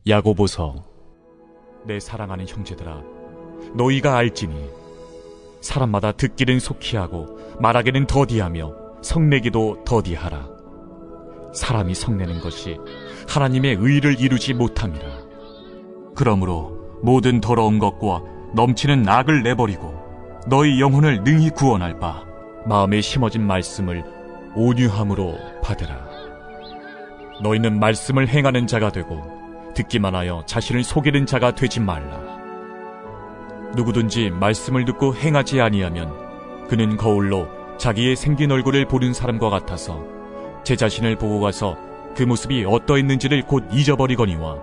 야고보서. 내 사랑하는 형제들아, 너희가 알지니 사람마다 듣기는 속히 하고 말하기는 더디하며 성내기도 더디하라. 사람이 성내는 것이 하나님의 의를 이루지 못함이라. 그러므로 모든 더러운 것과 넘치는 악을 내버리고 너희 영혼을 능히 구원할 바 마음에 심어진 말씀을 온유함으로 받으라. 너희는 말씀을 행하는 자가 되고 듣기만 하여 자신을 속이는 자가 되지 말라. 누구든지 말씀을 듣고 행하지 아니하면 그는 거울로 자기의 생긴 얼굴을 보는 사람과 같아서 제 자신을 보고 가서 그 모습이 어떠했는지를 곧 잊어버리거니와,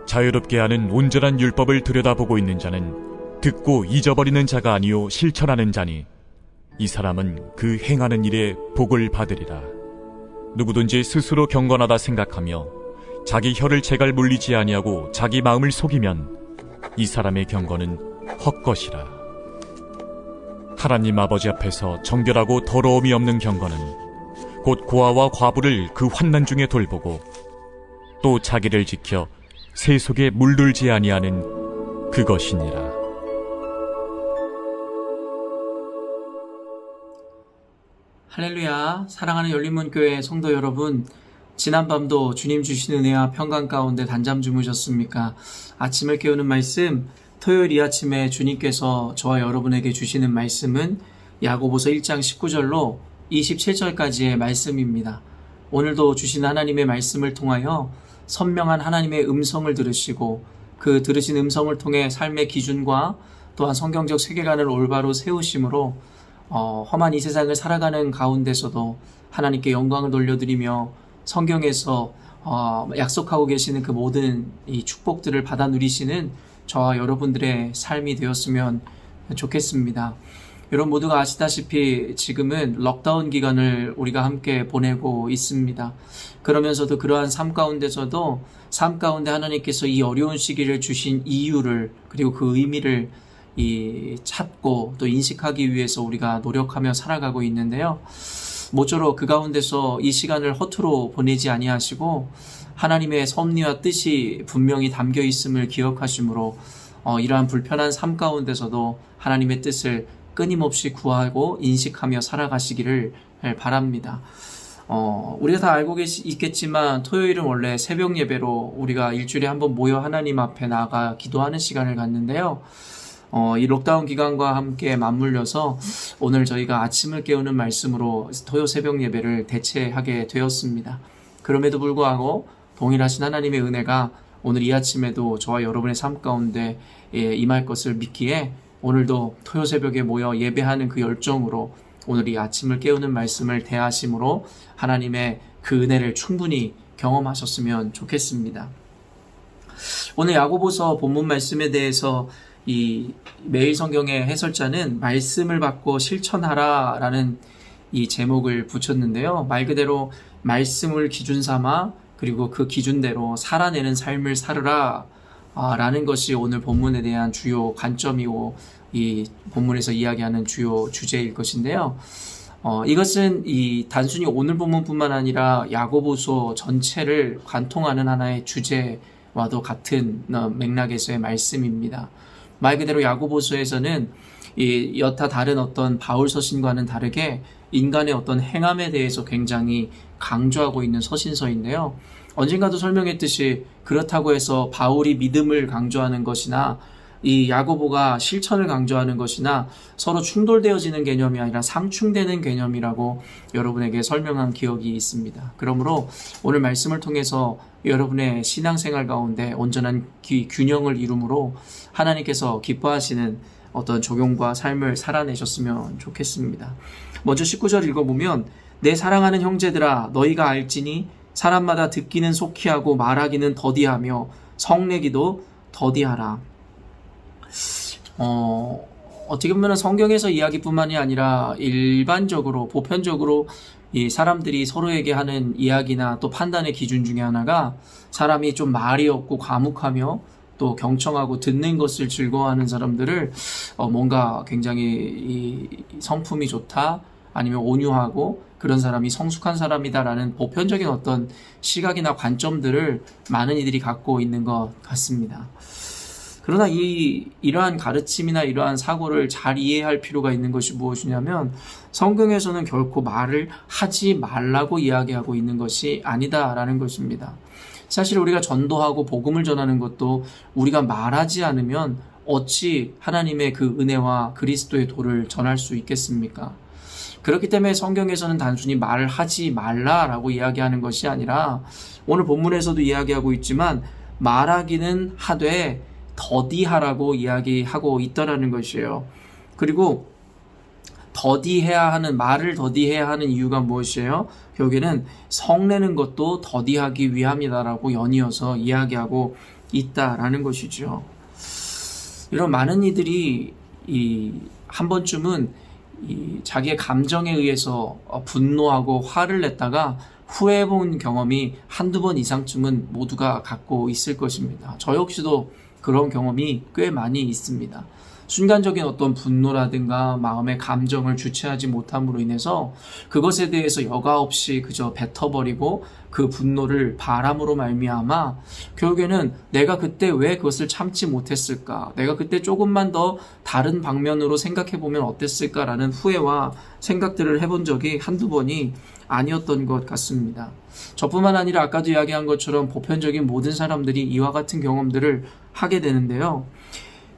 자유롭게 하는 온전한 율법을 들여다보고 있는 자는 듣고 잊어버리는 자가 아니요 실천하는 자니 이 사람은 그 행하는 일에 복을 받으리라. 누구든지 스스로 경건하다 생각하며 자기 혀를 제갈 물리지 아니하고 자기 마음을 속이면 이 사람의 경건은 헛것이라. 하나님 아버지 앞에서 정결하고 더러움이 없는 경건은 곧 고아와 과부를 그 환난 중에 돌보고 또 자기를 지켜 새 속에 물들지 아니하는 그것이니라. 할렐루야. 사랑하는 열린문교회 성도 여러분, 지난밤도 주님 주신 은혜와 평강 가운데 단잠 주무셨습니까? 아침을 깨우는 말씀, 토요일 이 아침에 주님께서 저와 여러분에게 주시는 말씀은 야고보서 1장 19절로 27절까지의 말씀입니다. 오늘도 주신 하나님의 말씀을 통하여 선명한 하나님의 음성을 들으시고 그 들으신 음성을 통해 삶의 기준과 또한 성경적 세계관을 올바로 세우심으로 험한 이 세상을 살아가는 가운데서도 하나님께 영광을 돌려드리며 성경에서 약속하고 계시는 그 모든 이 축복들을 받아 누리시는 저와 여러분들의 삶이 되었으면 좋겠습니다. 여러분 모두가 아시다시피 지금은 록다운 기간을 우리가 함께 보내고 있습니다. 그러면서도 그러한 삶 가운데서도 삶 가운데 하나님께서 이 어려운 시기를 주신 이유를, 그리고 그 의미를 찾고 또 인식하기 위해서 우리가 노력하며 살아가고 있는데요. 모쪼록 그 가운데서 이 시간을 허투루 보내지 아니하시고 하나님의 섭리와 뜻이 분명히 담겨 있음을 기억하심으로 이러한 불편한 삶 가운데서도 하나님의 뜻을 끊임없이 구하고 인식하며 살아가시기를 바랍니다. 우리가 다 알고 있겠지만 토요일은 원래 새벽 예배로 우리가 일주일에 한번 모여 하나님 앞에 나아가 기도하는 시간을 갖는데요. 이 록다운 기간과 함께 맞물려서 오늘 저희가 아침을 깨우는 말씀으로 토요 새벽 예배를 대체하게 되었습니다. 그럼에도 불구하고 동일하신 하나님의 은혜가 오늘 이 아침에도 저와 여러분의 삶 가운데 임할 것을 믿기에 오늘도 토요 새벽에 모여 예배하는 그 열정으로 오늘 이 아침을 깨우는 말씀을 대하심으로 하나님의 그 은혜를 충분히 경험하셨으면 좋겠습니다. 오늘 야고보서 본문 말씀에 대해서 이 매일 성경의 해설자는 말씀을 받고 실천하라 라는 이 제목을 붙였는데요. 말 그대로 말씀을 기준 삼아 그리고 그 기준대로 살아내는 삶을 살으라 라는 것이 오늘 본문에 대한 주요 관점이고 이 본문에서 이야기하는 주요 주제일 것인데요. 이것은 단순히 오늘 본문뿐만 아니라 야고보서 전체를 관통하는 하나의 주제와도 같은 맥락에서의 말씀입니다. 말 그대로 야고보서에서는 여타 다른 어떤 바울 서신과는 다르게 인간의 어떤 행함에 대해서 굉장히 강조하고 있는 서신서인데요. 언젠가도 설명했듯이 그렇다고 해서 바울이 믿음을 강조하는 것이나 이 야고보가 실천을 강조하는 것이나 서로 충돌되어지는 개념이 아니라 상충되는 개념이라고 여러분에게 설명한 기억이 있습니다. 그러므로 오늘 말씀을 통해서 여러분의 신앙생활 가운데 온전한 균형을 이루므로 하나님께서 기뻐하시는 어떤 적용과 삶을 살아내셨으면 좋겠습니다. 먼저 19절 읽어보면 내 사랑하는 형제들아 너희가 알지니 사람마다 듣기는 속히 하고 말하기는 더디하며 성내기도 더디하라. 어떻게 보면 성경에서 이야기뿐만이 아니라 일반적으로 보편적으로 이 사람들이 서로에게 하는 이야기나 또 판단의 기준 중에 하나가 사람이 좀 말이 없고 과묵하며 또 경청하고 듣는 것을 즐거워하는 사람들을 뭔가 굉장히 이 성품이 좋다, 아니면 온유하고 그런 사람이 성숙한 사람이다라는 보편적인 어떤 시각이나 관점들을 많은 이들이 갖고 있는 것 같습니다. 그러나 이러한 가르침이나 이러한 사고를 잘 이해할 필요가 있는 것이 무엇이냐면 성경에서는 결코 말을 하지 말라고 이야기하고 있는 것이 아니다라는 것입니다. 사실 우리가 전도하고 복음을 전하는 것도 우리가 말하지 않으면 어찌 하나님의 그 은혜와 그리스도의 도를 전할 수 있겠습니까? 그렇기 때문에 성경에서는 단순히 말을 하지 말라라고 이야기하는 것이 아니라 오늘 본문에서도 이야기하고 있지만 말하기는 하되 더디하라고 이야기하고 있다라는 것이에요. 그리고 말을 더디해야 하는 이유가 무엇이에요? 결국에는 성내는 것도 더디하기 위함이다라고 연이어서 이야기하고 있다라는 것이죠. 이런 많은 이들이 한 번쯤은 자기의 감정에 의해서 분노하고 화를 냈다가 후회해본 경험이 한두 번 이상쯤은 모두가 갖고 있을 것입니다. 저 역시도 그런 경험이 꽤 많이 있습니다. 순간적인 어떤 분노라든가 마음의 감정을 주체하지 못함으로 인해서 그것에 대해서 여과 없이 그저 뱉어버리고 그 분노를 바람으로 말미암아 결국에는 내가 그때 왜 그것을 참지 못했을까? 내가 그때 조금만 더 다른 방면으로 생각해보면 어땠을까라는 후회와 생각들을 해본 적이 한두 번이 아니었던 것 같습니다. 저뿐만 아니라 아까도 이야기한 것처럼 보편적인 모든 사람들이 이와 같은 경험들을 하게 되는데요.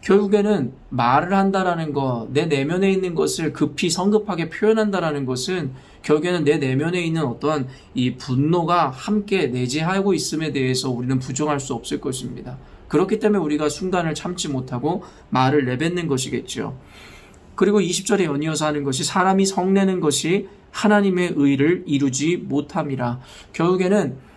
결국에는 말을 한다라는 것, 내 내면에 있는 것을 급히 성급하게 표현한다라는 것은 결국에는 내 내면에 있는 어떠한 이 분노가 함께 내재하고 있음에 대해서 우리는 부정할 수 없을 것입니다. 그렇기 때문에 우리가 순간을 참지 못하고 말을 내뱉는 것이겠죠. 그리고 20절에 연이어서 하는 것이 사람이 성내는 것이 하나님의 의를 이루지 못함이라. 결국에는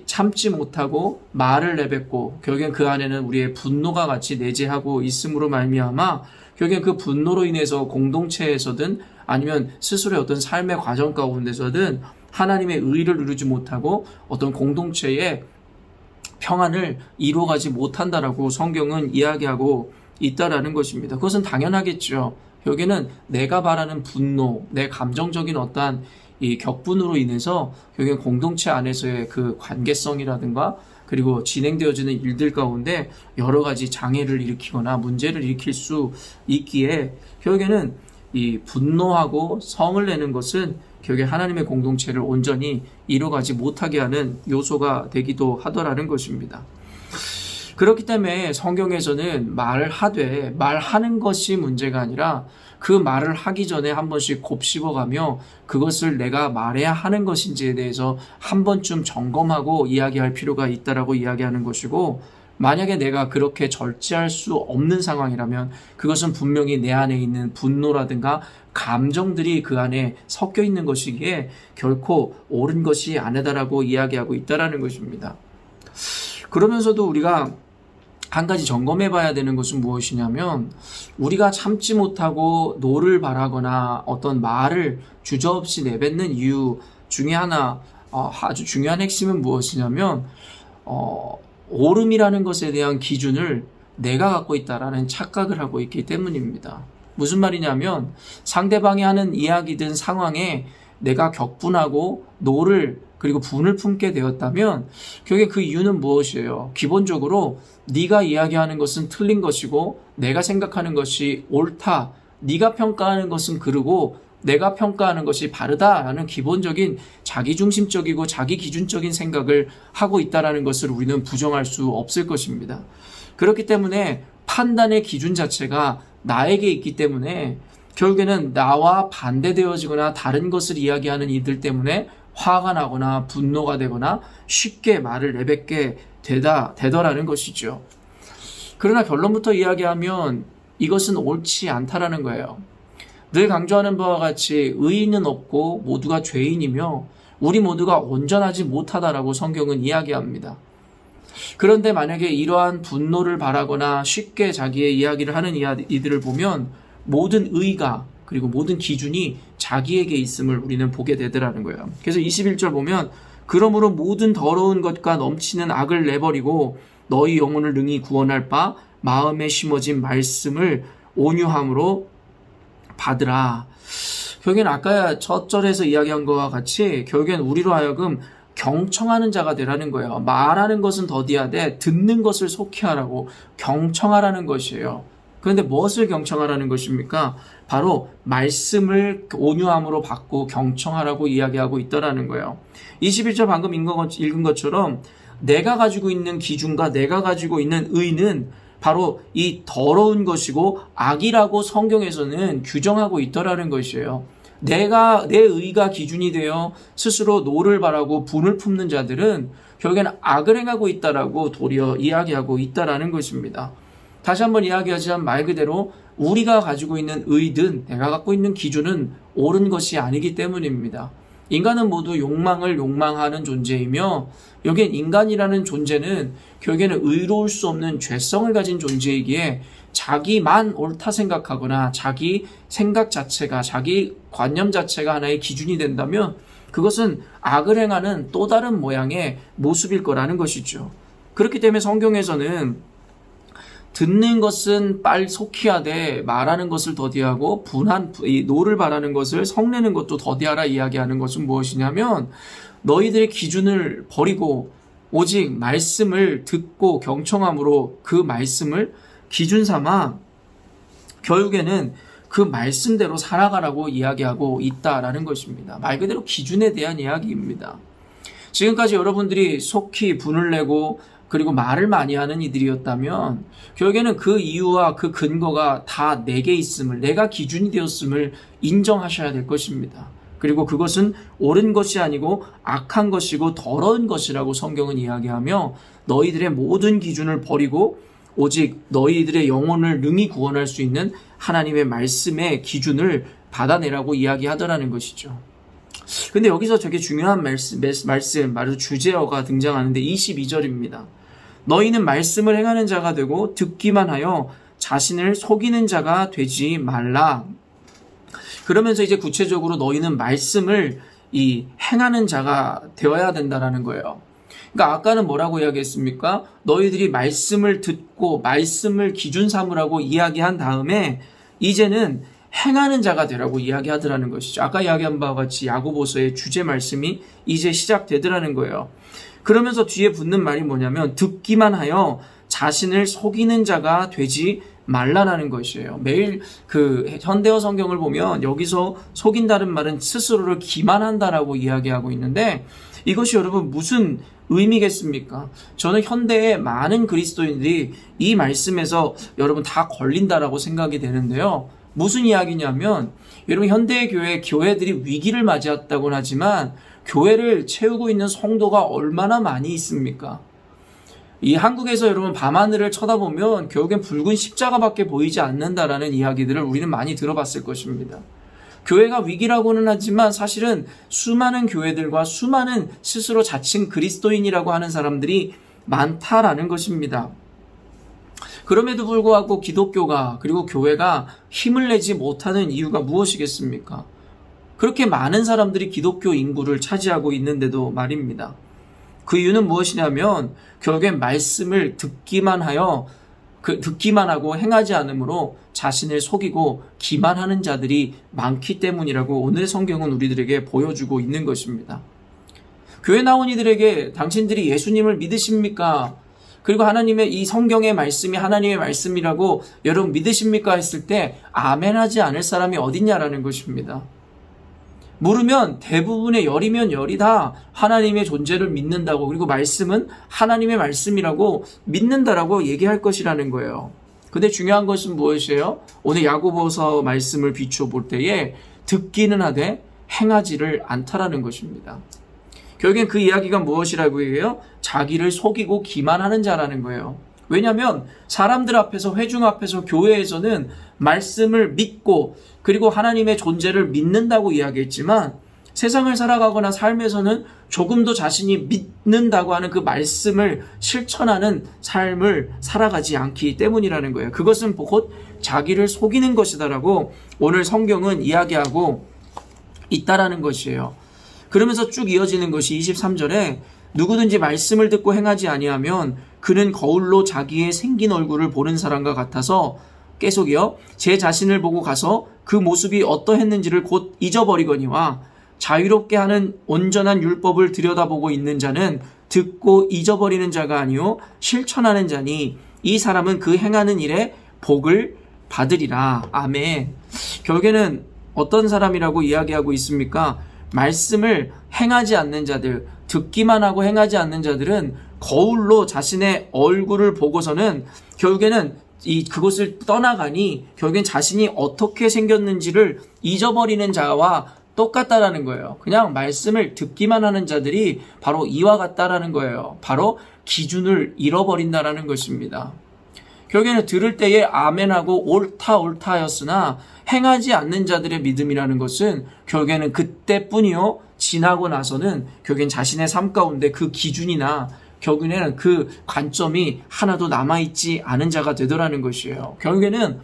참지 못하고 말을 내뱉고 결국엔 그 안에는 우리의 분노가 같이 내재하고 있음으로 말미암아 결국엔 그 분노로 인해서 공동체에서든 아니면 스스로의 어떤 삶의 과정 가운데서든 하나님의 의를 이루지 못하고 어떤 공동체의 평안을 이루어가지 못한다라고 성경은 이야기하고 있다라는 것입니다. 그것은 당연하겠죠. 결국에는 내가 바라는 분노, 내 감정적인 어떠한 이 격분으로 인해서 결국엔 공동체 안에서의 그 관계성이라든가 그리고 진행되어지는 일들 가운데 여러 가지 장애를 일으키거나 문제를 일으킬 수 있기에 결국에는 이 분노하고 성을 내는 것은 결국에 하나님의 공동체를 온전히 이루어가지 못하게 하는 요소가 되기도 하더라는 것입니다. 그렇기 때문에 성경에서는 말하는 것이 문제가 아니라 그 말을 하기 전에 한 번씩 곱씹어가며 그것을 내가 말해야 하는 것인지에 대해서 한 번쯤 점검하고 이야기할 필요가 있다라고 이야기하는 것이고, 만약에 내가 그렇게 절제할 수 없는 상황이라면 그것은 분명히 내 안에 있는 분노라든가 감정들이 그 안에 섞여 있는 것이기에 결코 옳은 것이 아니다라고 이야기하고 있다라는 것입니다. 그러면서도 우리가 한 가지 점검해 봐야 되는 것은 무엇이냐면, 우리가 참지 못하고 노를 바라거나 어떤 말을 주저없이 내뱉는 이유 중에 하나, 아주 중요한 핵심은 무엇이냐면 옳음이라는 것에 대한 기준을 내가 갖고 있다라는 착각을 하고 있기 때문입니다. 무슨 말이냐면, 상대방이 하는 이야기든 상황에 내가 격분하고 노를 그리고 분을 품게 되었다면 결국에 그 이유는 무엇이에요? 기본적으로 네가 이야기하는 것은 틀린 것이고 내가 생각하는 것이 옳다, 네가 평가하는 것은 그르고 내가 평가하는 것이 바르다라는 기본적인 자기중심적이고 자기기준적인 생각을 하고 있다는 것을 우리는 부정할 수 없을 것입니다. 그렇기 때문에 판단의 기준 자체가 나에게 있기 때문에 결국에는 나와 반대되어지거나 다른 것을 이야기하는 이들 때문에 화가 나거나 분노가 되거나 쉽게 말을 내뱉게 되더라는 것이죠. 그러나 결론부터 이야기하면 이것은 옳지 않다라는 거예요. 늘 강조하는 바와 같이 의인은 없고 모두가 죄인이며 우리 모두가 온전하지 못하다라고 성경은 이야기합니다. 그런데 만약에 이러한 분노를 바라거나 쉽게 자기의 이야기를 하는 이들을 보면 모든 의가 그리고 모든 기준이 자기에게 있음을 우리는 보게 되더라는 거예요. 그래서 21절 보면, 그러므로 모든 더러운 것과 넘치는 악을 내버리고 너희 영혼을 능히 구원할 바 마음에 심어진 말씀을 온유함으로 받으라. 결국엔 아까 첫 절에서 이야기한 것과 같이 결국엔 우리로 하여금 경청하는 자가 되라는 거예요. 말하는 것은 더디하되 듣는 것을 속히 하라고 경청하라는 것이에요. 그런데 무엇을 경청하라는 것입니까? 바로 말씀을 온유함으로 받고 경청하라고 이야기하고 있다라는 거예요. 21절 방금 읽은 것처럼 내가 가지고 있는 기준과 내가 가지고 있는 의는 바로 이 더러운 것이고 악이라고 성경에서는 규정하고 있더라는 것이에요. 내 의가 기준이 되어 스스로 노를 바라고 분을 품는 자들은 결국에는 악을 행하고 있다라고 도리어 이야기하고 있다라는 것입니다. 다시 한번 이야기하자면 말 그대로 우리가 가지고 있는 의든 내가 갖고 있는 기준은 옳은 것이 아니기 때문입니다. 인간은 모두 욕망을 욕망하는 존재이며 여기엔 인간이라는 존재는 결국에는 의로울 수 없는 죄성을 가진 존재이기에 자기만 옳다 생각하거나 자기 생각 자체가 자기 관념 자체가 하나의 기준이 된다면 그것은 악을 행하는 또 다른 모양의 모습일 거라는 것이죠. 그렇기 때문에 성경에서는 듣는 것은 속히 하되 말하는 것을 더디하고 노를 바라는 것을 성내는 것도 더디하라 이야기하는 것은 무엇이냐면 너희들의 기준을 버리고 오직 말씀을 듣고 경청함으로 그 말씀을 기준 삼아 결국에는 그 말씀대로 살아가라고 이야기하고 있다라는 것입니다. 말 그대로 기준에 대한 이야기입니다. 지금까지 여러분들이 속히 분을 내고 그리고 말을 많이 하는 이들이었다면 결국에는 그 이유와 그 근거가 다 내게 있음을, 내가 기준이 되었음을 인정하셔야 될 것입니다. 그리고 그것은 옳은 것이 아니고 악한 것이고 더러운 것이라고 성경은 이야기하며 너희들의 모든 기준을 버리고 오직 너희들의 영혼을 능히 구원할 수 있는 하나님의 말씀의 기준을 받아내라고 이야기하더라는 것이죠. 근데 여기서 되게 중요한 말씀, 바로 주제어가 등장하는데 22절입니다. 너희는 말씀을 행하는 자가 되고 듣기만 하여 자신을 속이는 자가 되지 말라. 그러면서 이제 구체적으로 너희는 말씀을 행하는 자가 되어야 된다라는 거예요. 그러니까 아까는 뭐라고 이야기했습니까? 너희들이 말씀을 듣고 말씀을 기준 삼으라고 이야기한 다음에 이제는 행하는 자가 되라고 이야기하더라는 것이죠. 아까 이야기한 바와 같이 야고보서의 주제 말씀이 이제 시작되더라는 거예요. 그러면서 뒤에 붙는 말이 뭐냐면 듣기만 하여 자신을 속이는 자가 되지 말라라는 것이에요. 매일 그 현대어 성경을 보면 여기서 속인다는 말은 스스로를 기만한다라고 이야기하고 있는데 이것이 여러분 무슨 의미겠습니까? 저는 현대의 많은 그리스도인들이 이 말씀에서 여러분 다 걸린다라고 생각이 되는데요. 무슨 이야기냐면 여러분 현대의 교회들이 위기를 맞이했다고는 하지만 교회를 채우고 있는 성도가 얼마나 많이 있습니까? 이 한국에서 여러분 밤하늘을 쳐다보면 결국엔 붉은 십자가밖에 보이지 않는다라는 이야기들을 우리는 많이 들어봤을 것입니다. 교회가 위기라고는 하지만 사실은 수많은 교회들과 수많은 스스로 자칭 그리스도인이라고 하는 사람들이 많다라는 것입니다. 그럼에도 불구하고 기독교가 그리고 교회가 힘을 내지 못하는 이유가 무엇이겠습니까? 그렇게 많은 사람들이 기독교 인구를 차지하고 있는데도 말입니다. 그 이유는 무엇이냐면 결국엔 말씀을 듣기만 하고 행하지 않으므로 자신을 속이고 기만하는 자들이 많기 때문이라고 오늘 성경은 우리들에게 보여주고 있는 것입니다. 교회 나온 이들에게 당신들이 예수님을 믿으십니까? 그리고 하나님의 이 성경의 말씀이 하나님의 말씀이라고 여러분 믿으십니까? 했을 때 아멘하지 않을 사람이 어딨냐라는 것입니다. 물으면 대부분의 열이면 열이 다 하나님의 존재를 믿는다고 그리고 말씀은 하나님의 말씀이라고 믿는다라고 얘기할 것이라는 거예요. 근데 중요한 것은 무엇이에요? 오늘 야고보서 말씀을 비추어 볼 때에 듣기는 하되 행하지를 않다라는 것입니다. 결국엔 그 이야기가 무엇이라고 해요? 자기를 속이고 기만하는 자라는 거예요. 왜냐하면 사람들 앞에서 회중 앞에서 교회에서는 말씀을 믿고 그리고 하나님의 존재를 믿는다고 이야기했지만 세상을 살아가거나 삶에서는 조금도 자신이 믿는다고 하는 그 말씀을 실천하는 삶을 살아가지 않기 때문이라는 거예요. 그것은 곧 자기를 속이는 것이다라고 오늘 성경은 이야기하고 있다라는 것이에요. 그러면서 쭉 이어지는 것이 23절에 누구든지 말씀을 듣고 행하지 아니하면 그는 거울로 자기의 생긴 얼굴을 보는 사람과 같아서 계속이요. 제 자신을 보고 가서 그 모습이 어떠했는지를 곧 잊어버리거니와 자유롭게 하는 온전한 율법을 들여다보고 있는 자는 듣고 잊어버리는 자가 아니요 실천하는 자니 이 사람은 그 행하는 일에 복을 받으리라. 아멘. 결국에는 어떤 사람이라고 이야기하고 있습니까? 말씀을 행하지 않는 자들, 듣기만 하고 행하지 않는 자들은 거울로 자신의 얼굴을 보고서는 결국에는 그곳을 떠나가니 결국엔 자신이 어떻게 생겼는지를 잊어버리는 자와 똑같다라는 거예요. 그냥 말씀을 듣기만 하는 자들이 바로 이와 같다라는 거예요. 바로 기준을 잃어버린다라는 것입니다. 결국에는 들을 때에 아멘하고 옳다 하였으나 행하지 않는 자들의 믿음이라는 것은 결국에는 그때뿐이요 지나고 나서는 결국엔 자신의 삶 가운데 그 기준이나 결국에는 그 관점이 하나도 남아있지 않은 자가 되더라는 것이에요. 결국에는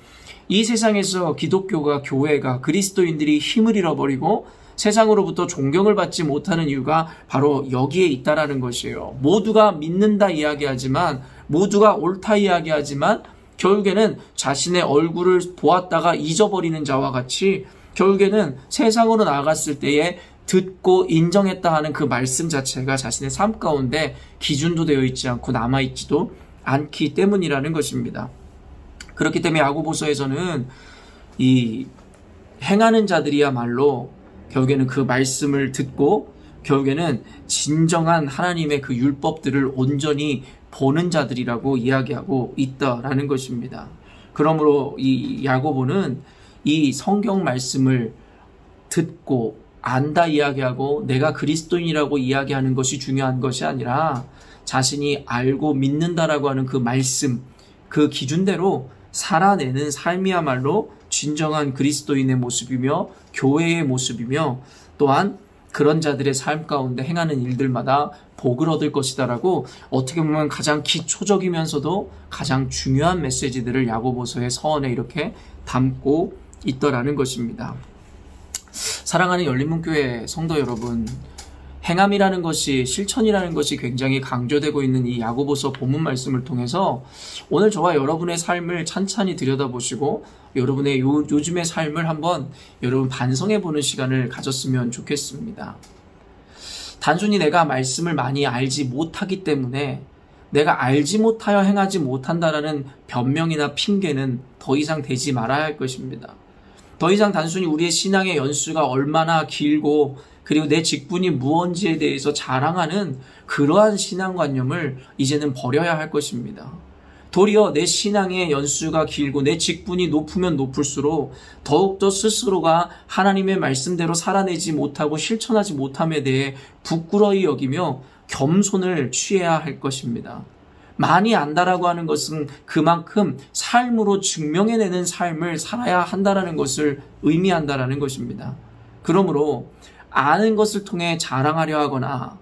이 세상에서 기독교가, 교회가, 그리스도인들이 힘을 잃어버리고 세상으로부터 존경을 받지 못하는 이유가 바로 여기에 있다라는 것이에요. 모두가 믿는다 이야기하지만, 모두가 옳다 이야기하지만 결국에는 자신의 얼굴을 보았다가 잊어버리는 자와 같이 결국에는 세상으로 나아갔을 때에 듣고 인정했다 하는 그 말씀 자체가 자신의 삶 가운데 기준도 되어 있지 않고 남아있지도 않기 때문이라는 것입니다. 그렇기 때문에 야고보서에서는 이 행하는 자들이야말로 결국에는 그 말씀을 듣고 결국에는 진정한 하나님의 그 율법들을 온전히 보는 자들이라고 이야기하고 있다라는 것입니다. 그러므로 이 야고보는 이 성경 말씀을 듣고 안다 이야기하고 내가 그리스도인이라고 이야기하는 것이 중요한 것이 아니라 자신이 알고 믿는다라고 하는 그 말씀, 그 기준대로 살아내는 삶이야말로 진정한 그리스도인의 모습이며 교회의 모습이며 또한 그런 자들의 삶 가운데 행하는 일들마다 복을 얻을 것이다라고 어떻게 보면 가장 기초적이면서도 가장 중요한 메시지들을 야고보서의 서원에 이렇게 담고 있더라는 것입니다. 사랑하는 열린문교회 성도 여러분, 행함이라는 것이, 실천이라는 것이 굉장히 강조되고 있는 이 야고보서 본문 말씀을 통해서 오늘 저와 여러분의 삶을 찬찬히 들여다보시고 여러분의 요즘의 삶을 한번 여러분 반성해보는 시간을 가졌으면 좋겠습니다. 단순히 내가 말씀을 많이 알지 못하기 때문에 내가 알지 못하여 행하지 못한다라는 변명이나 핑계는 더 이상 되지 말아야 할 것입니다. 더 이상 단순히 우리의 신앙의 연수가 얼마나 길고 그리고 내 직분이 무언지에 대해서 자랑하는 그러한 신앙관념을 이제는 버려야 할 것입니다. 도리어 내 신앙의 연수가 길고 내 직분이 높으면 높을수록 더욱더 스스로가 하나님의 말씀대로 살아내지 못하고 실천하지 못함에 대해 부끄러이 여기며 겸손을 취해야 할 것입니다. 많이 안다라고 하는 것은 그만큼 삶으로 증명해내는 삶을 살아야 한다라는 것을 의미한다라는 것입니다. 그러므로 아는 것을 통해 자랑하려 하거나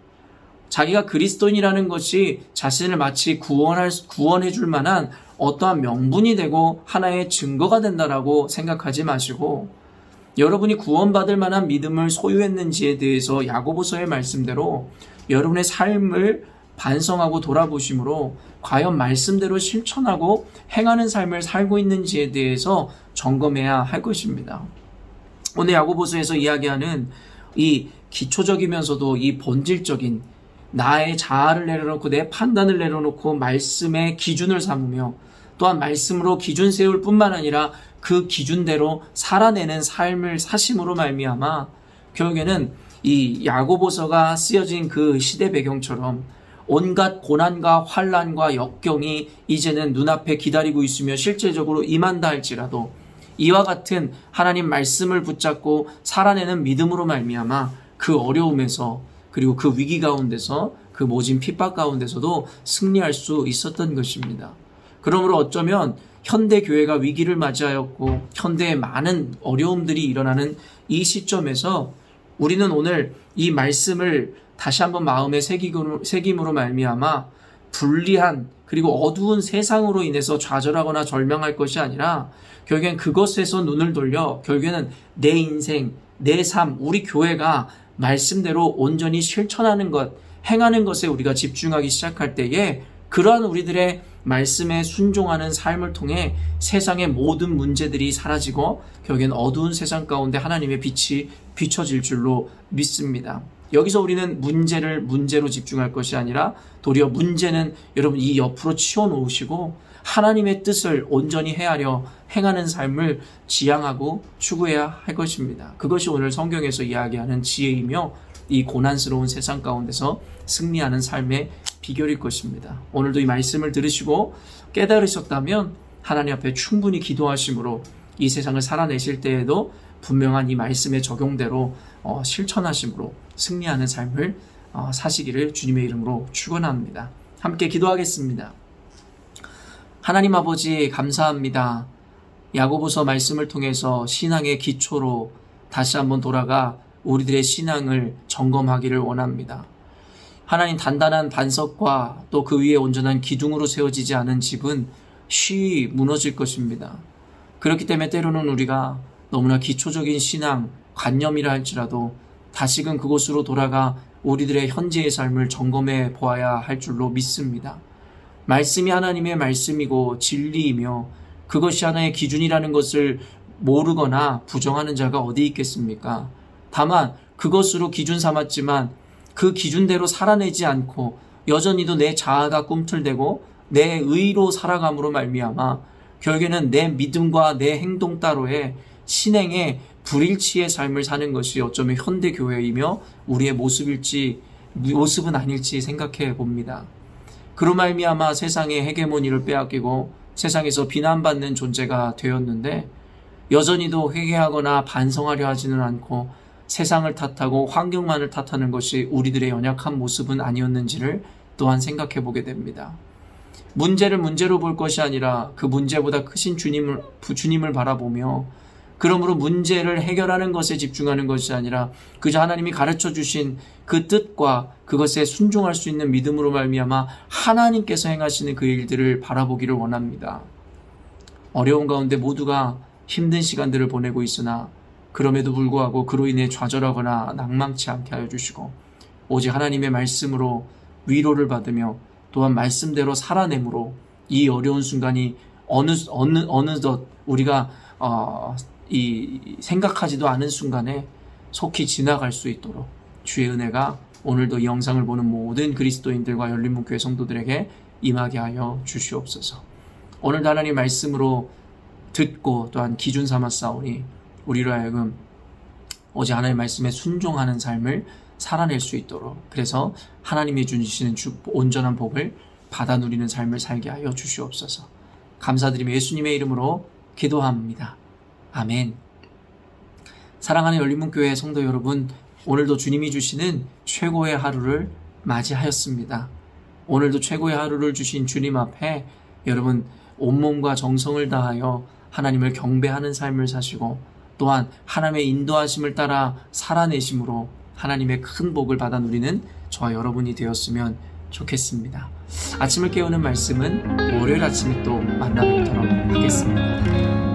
자기가 그리스도인이라는 것이 자신을 마치 구원해 줄 만한 어떠한 명분이 되고 하나의 증거가 된다라고 생각하지 마시고 여러분이 구원받을 만한 믿음을 소유했는지에 대해서 야고보서의 말씀대로 여러분의 삶을 반성하고 돌아보심으로 과연 말씀대로 실천하고 행하는 삶을 살고 있는지에 대해서 점검해야 할 것입니다. 오늘 야고보서에서 이야기하는 이 기초적이면서도 이 본질적인 나의 자아를 내려놓고 내 판단을 내려놓고 말씀의 기준을 삼으며 또한 말씀으로 기준 세울 뿐만 아니라 그 기준대로 살아내는 삶을 사심으로 말미암아 결국에는 이 야고보서가 쓰여진 그 시대 배경처럼 온갖 고난과 환난과 역경이 이제는 눈앞에 기다리고 있으며 실제적으로 임한다 할지라도 이와 같은 하나님 말씀을 붙잡고 살아내는 믿음으로 말미암아 그 어려움에서 그리고 그 위기 가운데서 그 모진 핍박 가운데서도 승리할 수 있었던 것입니다. 그러므로 어쩌면 현대 교회가 위기를 맞이하였고 현대에 많은 어려움들이 일어나는 이 시점에서 우리는 오늘 이 말씀을 다시 한번 마음에 새김으로 말미암아 불리한 그리고 어두운 세상으로 인해서 좌절하거나 절망할 것이 아니라 결국엔 그것에서 눈을 돌려 결국에는 내 인생, 내 삶, 우리 교회가 말씀대로 온전히 실천하는 것, 행하는 것에 우리가 집중하기 시작할 때에 그러한 우리들의 말씀에 순종하는 삶을 통해 세상의 모든 문제들이 사라지고 결국엔 어두운 세상 가운데 하나님의 빛이 비춰질 줄로 믿습니다. 여기서 우리는 문제를 문제로 집중할 것이 아니라 도리어 문제는 여러분 이 옆으로 치워놓으시고 하나님의 뜻을 온전히 헤아려 행하는 삶을 지향하고 추구해야 할 것입니다. 그것이 오늘 성경에서 이야기하는 지혜이며 이 고난스러운 세상 가운데서 승리하는 삶의 비결일 것입니다. 오늘도 이 말씀을 들으시고 깨달으셨다면 하나님 앞에 충분히 기도하심으로 이 세상을 살아내실 때에도 분명한 이 말씀의 적용대로 실천하심으로 승리하는 삶을 사시기를 주님의 이름으로 축원합니다. 함께 기도하겠습니다. 하나님 아버지 감사합니다. 야고보서 말씀을 통해서 신앙의 기초로 다시 한번 돌아가 우리들의 신앙을 점검하기를 원합니다. 하나님 단단한 반석과 또 그 위에 온전한 기둥으로 세워지지 않은 집은 쉬이 무너질 것입니다. 그렇기 때문에 때로는 우리가 너무나 기초적인 신앙, 관념이라 할지라도 다시금 그곳으로 돌아가 우리들의 현재의 삶을 점검해 보아야 할 줄로 믿습니다. 말씀이 하나님의 말씀이고 진리이며 그것이 하나의 기준이라는 것을 모르거나 부정하는 자가 어디 있겠습니까? 다만 그것으로 기준 삼았지만 그 기준대로 살아내지 않고 여전히도 내 자아가 꿈틀대고 내 의로 살아감으로 말미암아 결국에는 내 믿음과 내 행동 따로의 신행의 불일치의 삶을 사는 것이 어쩌면 현대교회이며 우리의 모습은 아닐지 생각해 봅니다. 그로 말미암아 세상의 헤게모니를 빼앗기고 세상에서 비난받는 존재가 되었는데 여전히도 회개하거나 반성하려 하지는 않고 세상을 탓하고 환경만을 탓하는 것이 우리들의 연약한 모습은 아니었는지를 또한 생각해 보게 됩니다. 문제를 문제로 볼 것이 아니라 그 문제보다 크신 주님을 바라보며 그러므로 문제를 해결하는 것에 집중하는 것이 아니라 그저 하나님이 가르쳐 주신 그 뜻과 그것에 순종할 수 있는 믿음으로 말미암아 하나님께서 행하시는 그 일들을 바라보기를 원합니다. 어려운 가운데 모두가 힘든 시간들을 보내고 있으나 그럼에도 불구하고 그로 인해 좌절하거나 낭망치 않게 하여 주시고 오직 하나님의 말씀으로 위로를 받으며 또한 말씀대로 살아내므로 이 어려운 순간이 어느덧 우리가 이 생각하지도 않은 순간에 속히 지나갈 수 있도록 주의 은혜가 오늘도 이 영상을 보는 모든 그리스도인들과 열린문교회 성도들에게 임하게 하여 주시옵소서. 오늘도 하나님 말씀으로 듣고 또한 기준 삼아 싸우니 우리로 하여금 오직 하나님의 말씀에 순종하는 삶을 살아낼 수 있도록 그래서 하나님이 주시는 온전한 복을 받아 누리는 삶을 살게 하여 주시옵소서. 감사드리며 예수님의 이름으로 기도합니다. 아멘. 사랑하는 열린문교회 성도 여러분, 오늘도 주님이 주시는 최고의 하루를 맞이하였습니다. 오늘도 최고의 하루를 주신 주님 앞에 여러분 온몸과 정성을 다하여 하나님을 경배하는 삶을 사시고 또한 하나님의 인도하심을 따라 살아내심으로 하나님의 큰 복을 받아 누리는 저와 여러분이 되었으면 좋겠습니다. 아침을 깨우는 말씀은 월요일 아침에 또 만나뵙도록 하겠습니다.